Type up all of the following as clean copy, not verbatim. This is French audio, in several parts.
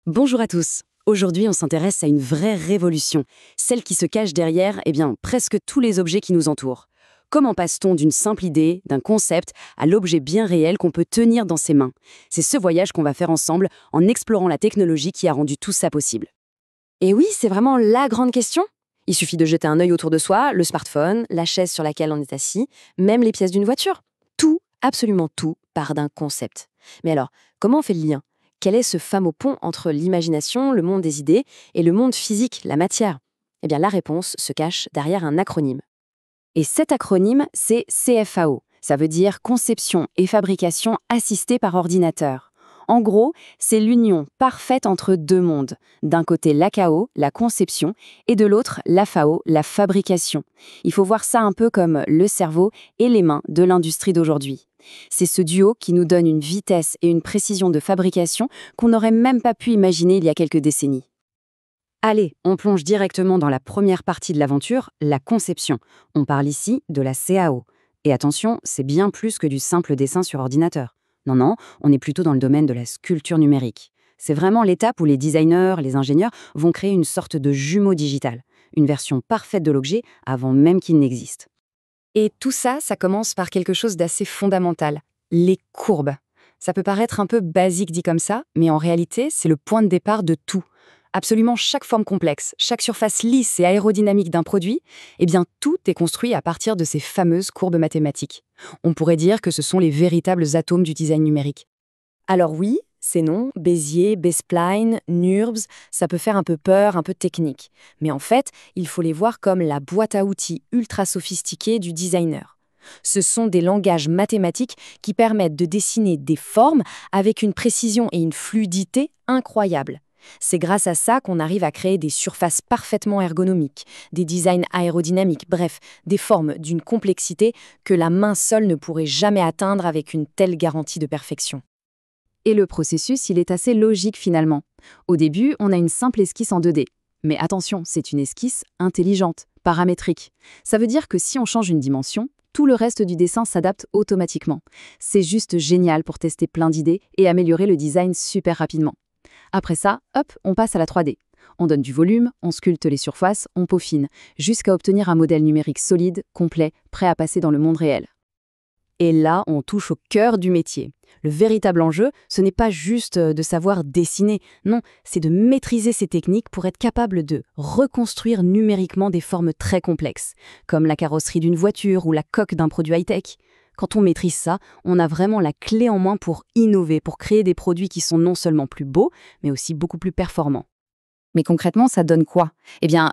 Bonjour à tous. Aujourd'hui, on s'intéresse à une vraie révolution, celle qui se cache derrière, presque tous les objets qui nous entourent. Comment passe-t-on d'une simple idée, d'un concept, à l'objet bien réel qu'on peut tenir dans ses mains? C'est ce voyage qu'on va faire ensemble en explorant la technologie qui a rendu tout ça possible. Et oui, c'est vraiment la grande question. Il suffit de jeter un œil autour de soi, le smartphone, la chaise sur laquelle on est assis, même les pièces d'une voiture. Tout, absolument tout, part d'un concept. Mais alors, comment on fait le lien? Quel est ce fameux pont entre l'imagination, le monde des idées, et le monde physique, la matière? Eh bien, la réponse se cache derrière un acronyme. Et cet acronyme, c'est CFAO. Ça veut dire Conception et Fabrication assistée par ordinateur. En gros, c'est l'union parfaite entre deux mondes. D'un côté, l'AKO, la conception, et de l'autre, l'AFAO, la fabrication. Il faut voir ça un peu comme le cerveau et les mains de l'industrie d'aujourd'hui. C'est ce duo qui nous donne une vitesse et une précision de fabrication qu'on n'aurait même pas pu imaginer il y a quelques décennies. Allez, on plonge directement dans la première partie de l'aventure, la conception. On parle ici de la CAO. Et attention, c'est bien plus que du simple dessin sur ordinateur. Non, on est plutôt dans le domaine de la sculpture numérique. C'est vraiment l'étape où les designers, les ingénieurs vont créer une sorte de jumeau digital, une version parfaite de l'objet avant même qu'il n'existe. Et tout ça, ça commence par quelque chose d'assez fondamental, les courbes. Ça peut paraître un peu basique dit comme ça, mais en réalité, c'est le point de départ de tout. Absolument chaque forme complexe, chaque surface lisse et aérodynamique d'un produit, tout est construit à partir de ces fameuses courbes mathématiques. On pourrait dire que ce sont les véritables atomes du design numérique. Alors oui, ces noms, Bézier, B-spline, NURBS, ça peut faire un peu peur, un peu technique. Mais en fait, il faut les voir comme la boîte à outils ultra sophistiquée du designer. Ce sont des langages mathématiques qui permettent de dessiner des formes avec une précision et une fluidité incroyables. C'est grâce à ça qu'on arrive à créer des surfaces parfaitement ergonomiques, des designs aérodynamiques, bref, des formes d'une complexité que la main seule ne pourrait jamais atteindre avec une telle garantie de perfection. Et le processus, il est assez logique finalement. Au début, on a une simple esquisse en 2D. Mais attention, c'est une esquisse intelligente, paramétrique. Ça veut dire que si on change une dimension, tout le reste du dessin s'adapte automatiquement. C'est juste génial pour tester plein d'idées et améliorer le design super rapidement. Après ça, hop, on passe à la 3D. On donne du volume, on sculpte les surfaces, on peaufine, jusqu'à obtenir un modèle numérique solide, complet, prêt à passer dans le monde réel. Et là, on touche au cœur du métier. Le véritable enjeu, ce n'est pas juste de savoir dessiner, non, c'est de maîtriser ces techniques pour être capable de reconstruire numériquement des formes très complexes, comme la carrosserie d'une voiture ou la coque d'un produit high-tech. Quand on maîtrise ça, on a vraiment la clé en main pour innover, pour créer des produits qui sont non seulement plus beaux, mais aussi beaucoup plus performants. Mais concrètement, ça donne quoi?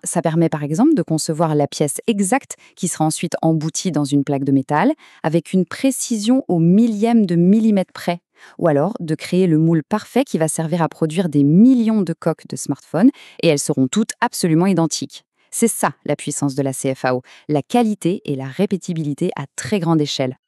Ça permet par exemple de concevoir la pièce exacte qui sera ensuite emboutie dans une plaque de métal avec une précision au millième de millimètre près. Ou alors de créer le moule parfait qui va servir à produire des millions de coques de smartphones et elles seront toutes absolument identiques. C'est ça la puissance de la CFAO, la qualité et la répétibilité à très grande échelle.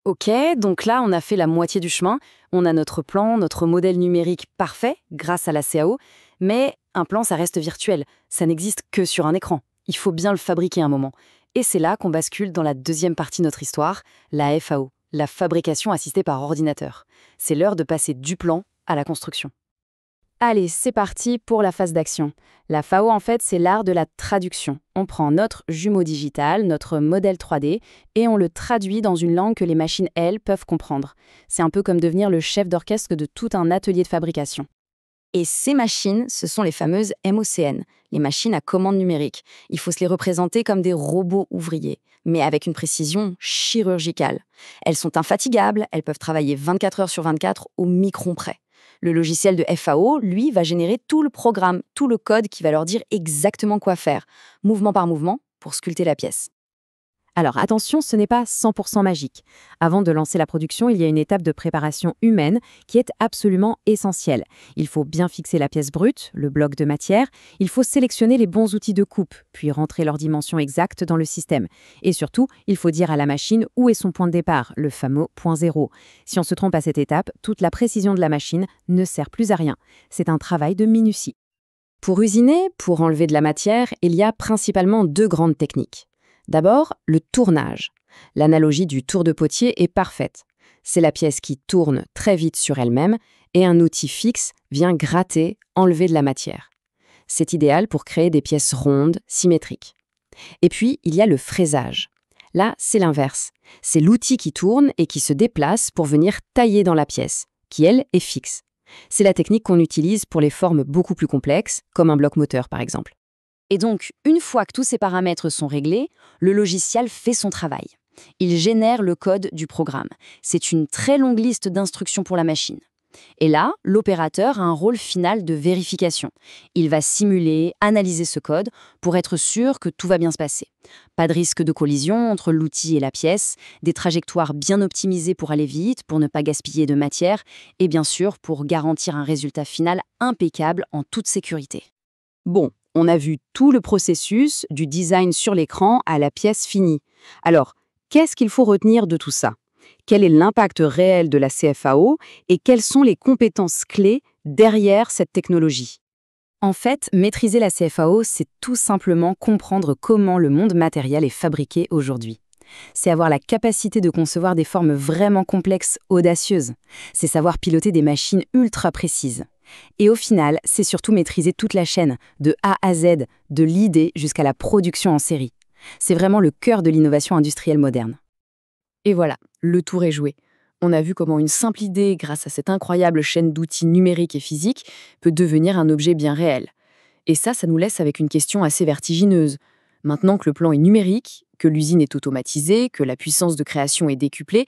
Ok, donc là, on a fait la moitié du chemin. On a notre plan, notre modèle numérique parfait grâce à la CAO. Mais un plan, ça reste virtuel. Ça n'existe que sur un écran. Il faut bien le fabriquer un moment. Et c'est là qu'on bascule dans la deuxième partie de notre histoire, la FAO, la fabrication assistée par ordinateur. C'est l'heure de passer du plan à la construction. Allez, c'est parti pour la phase d'action. La FAO, en fait, c'est l'art de la traduction. On prend notre jumeau digital, notre modèle 3D, et on le traduit dans une langue que les machines, elles, peuvent comprendre. C'est un peu comme devenir le chef d'orchestre de tout un atelier de fabrication. Et ces machines, ce sont les fameuses MOCN, les machines à commande numérique. Il faut se les représenter comme des robots ouvriers, mais avec une précision chirurgicale. Elles sont infatigables, elles peuvent travailler 24 heures sur 24 au micron près. Le logiciel de FAO, lui, va générer tout le programme, tout le code qui va leur dire exactement quoi faire, mouvement par mouvement, pour sculpter la pièce. Alors attention, ce n'est pas 100% magique. Avant de lancer la production, il y a une étape de préparation humaine qui est absolument essentielle. Il faut bien fixer la pièce brute, le bloc de matière, il faut sélectionner les bons outils de coupe, puis rentrer leurs dimensions exactes dans le système. Et surtout, il faut dire à la machine où est son point de départ, le fameux point zéro. Si on se trompe à cette étape, toute la précision de la machine ne sert plus à rien. C'est un travail de minutie. Pour usiner, pour enlever de la matière, il y a principalement deux grandes techniques. D'abord, le tournage. L'analogie du tour de potier est parfaite. C'est la pièce qui tourne très vite sur elle-même et un outil fixe vient gratter, enlever de la matière. C'est idéal pour créer des pièces rondes, symétriques. Et puis, il y a le fraisage. Là, c'est l'inverse. C'est l'outil qui tourne et qui se déplace pour venir tailler dans la pièce, qui, elle, est fixe. C'est la technique qu'on utilise pour les formes beaucoup plus complexes, comme un bloc moteur par exemple. Et donc, une fois que tous ces paramètres sont réglés, le logiciel fait son travail. Il génère le code du programme. C'est une très longue liste d'instructions pour la machine. Et là, l'opérateur a un rôle final de vérification. Il va simuler, analyser ce code pour être sûr que tout va bien se passer. Pas de risque de collision entre l'outil et la pièce, des trajectoires bien optimisées pour aller vite, pour ne pas gaspiller de matière, et bien sûr pour garantir un résultat final impeccable en toute sécurité. Bon, on a vu tout le processus, du design sur l'écran à la pièce finie. Alors, qu'est-ce qu'il faut retenir de tout ça ? Quel est l'impact réel de la CFAO et quelles sont les compétences clés derrière cette technologie? En fait, maîtriser la CFAO, c'est tout simplement comprendre comment le monde matériel est fabriqué aujourd'hui. C'est avoir la capacité de concevoir des formes vraiment complexes, audacieuses. C'est savoir piloter des machines ultra précises. Et au final, c'est surtout maîtriser toute la chaîne, de A à Z, de l'idée jusqu'à la production en série. C'est vraiment le cœur de l'innovation industrielle moderne. Et voilà, le tour est joué. On a vu comment une simple idée, grâce à cette incroyable chaîne d'outils numériques et physiques, peut devenir un objet bien réel. Et ça nous laisse avec une question assez vertigineuse. Maintenant que le plan est numérique, que l'usine est automatisée, que la puissance de création est décuplée,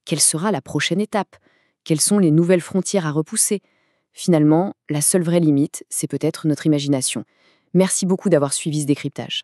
quelle sera la prochaine étape? Quelles sont les nouvelles frontières à repousser? Finalement, la seule vraie limite, c'est peut-être notre imagination. Merci beaucoup d'avoir suivi ce décryptage.